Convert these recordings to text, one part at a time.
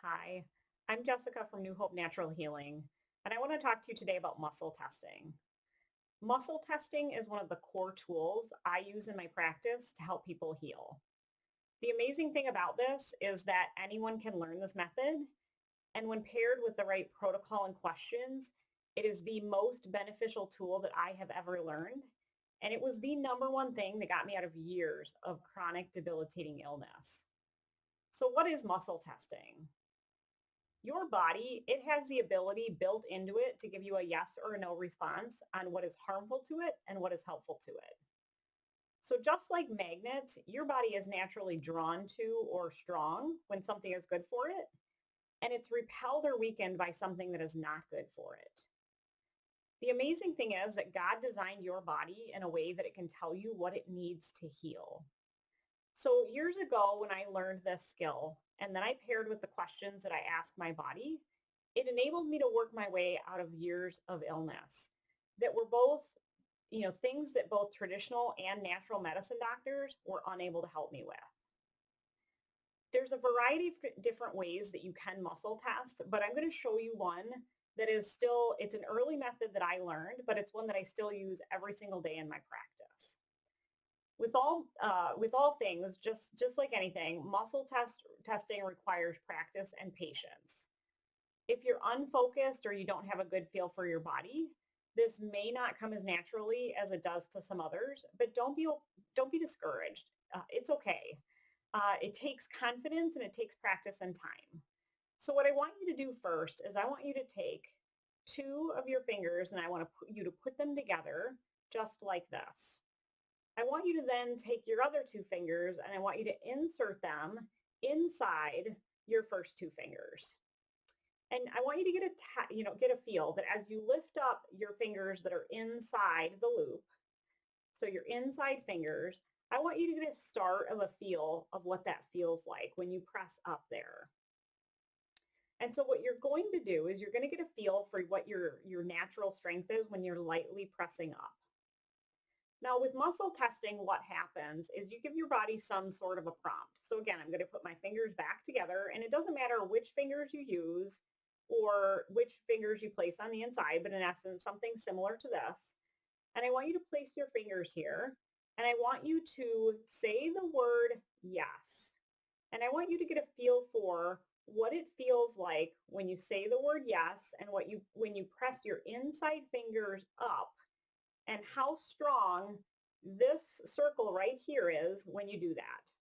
Hi, I'm Jessica from New Hope Natural Healing, and I want to talk to you today about muscle testing. Muscle testing is one of the core tools I use in my practice to help people heal. The amazing thing about this is that anyone can learn this method, and when paired with the right protocol and questions, it is the most beneficial tool that I have ever learned. And it was the number one thing that got me out of years of chronic debilitating illness. So, what is muscle testing? Your body, it has the ability built into it to give you a yes or a no response on what is harmful to it and what is helpful to it. So just like magnets, your body is naturally drawn to or strong when something is good for it, and it's repelled or weakened by something that is not good for it. The amazing thing is that God designed your body in a way that it can tell you what it needs to heal. So years ago, when I learned this skill and then I paired with the questions that I asked my body, it enabled me to work my way out of years of illness that were both, things that both traditional and natural medicine doctors were unable to help me with. There's a variety of different ways that you can muscle test, but I'm going to show you one that is still, it's an early method that I learned, but it's one that I still use every single day in my practice. With all things, just like anything, testing requires practice and patience. If you're unfocused or you don't have a good feel for your body, this may not come as naturally as it does to some others. But don't be discouraged. It's okay. It takes confidence and it takes practice and time. So what I want you to do first is I want you to take two of your fingers and I want you to put them together just like this. I want you to then take your other two fingers and I want you to insert them inside your first two fingers. And I want you to get a feel that as you lift up your fingers that are inside the loop, so your inside fingers, I want you to get a start of a feel of what that feels like when you press up there. And so what you're going to do is you're going to get a feel for what your natural strength is when you're lightly pressing up. Now with muscle testing, what happens is you give your body some sort of a prompt. So again, I'm going to put my fingers back together and it doesn't matter which fingers you use or which fingers you place on the inside, but in essence, something similar to this. And I want you to place your fingers here and I want you to say the word yes. And I want you to get a feel for what it feels like when you say the word yes and when you press your inside fingers up and how strong this circle right here is when you do that.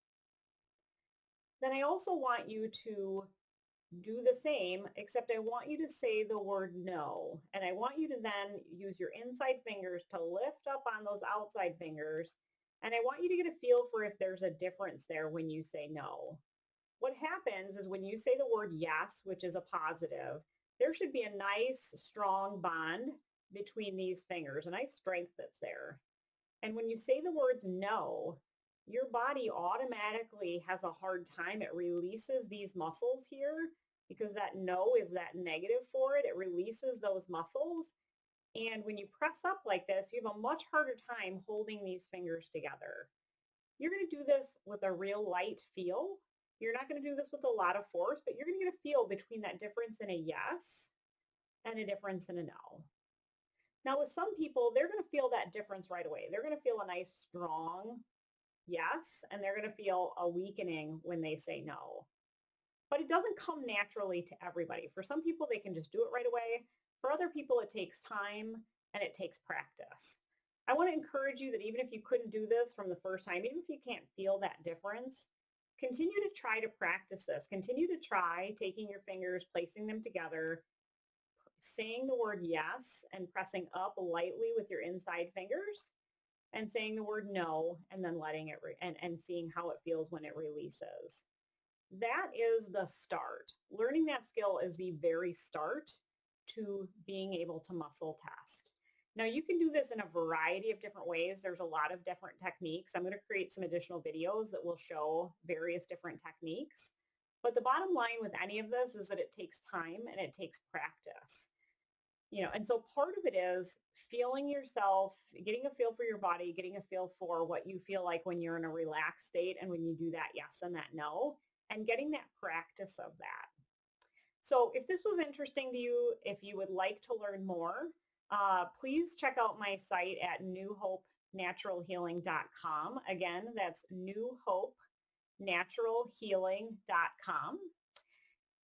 Then I also want you to do the same, except I want you to say the word no. And I want you to then use your inside fingers to lift up on those outside fingers. And I want you to get a feel for if there's a difference there when you say no. What happens is when you say the word yes, which is a positive, there should be a nice strong bond between these fingers, a nice strength that's there. And when you say the words no, your body automatically has a hard time. It releases these muscles here because that no is that negative for it. It releases those muscles. And when you press up like this, you have a much harder time holding these fingers together. You're going to do this with a real light feel. You're not going to do this with a lot of force, but you're going to get a feel between that difference in a yes and a difference in a no. Now, with some people, they're going to feel that difference right away. They're going to feel a nice, strong yes, and they're going to feel a weakening when they say no. But it doesn't come naturally to everybody. For some people, they can just do it right away. For other people, it takes time and it takes practice. I want to encourage you that even if you couldn't do this from the first time, even if you can't feel that difference, continue to try to practice this. Continue to try taking your fingers, placing them together, saying the word yes and pressing up lightly with your inside fingers and saying the word no and then letting it and seeing how it feels when it releases. That is the start. Learning that skill is the very start to being able to muscle test. Now you can do this in a variety of different ways. There's a lot of different techniques. I'm going to create some additional videos that will show various different techniques. But the bottom line with any of this is that it takes time and it takes practice. And so part of it is feeling yourself, getting a feel for your body, getting a feel for what you feel like when you're in a relaxed state and when you do that yes and that no, and getting that practice of that. So if this was interesting to you, if you would like to learn more, please check out my site at newhopenaturalhealing.com. Again, that's newhopenaturalhealing.com.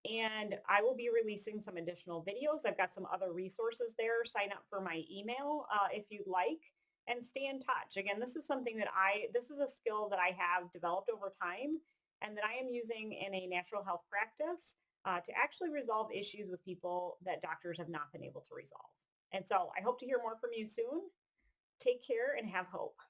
And I will be releasing some additional videos. I've got some other resources there. Sign up for my email if you'd like, and stay in touch. Again, this is something that this is a skill that I have developed over time and that I am using in a natural health practice to actually resolve issues with people that doctors have not been able to resolve. And so I hope to hear more from you soon. Take care and have hope.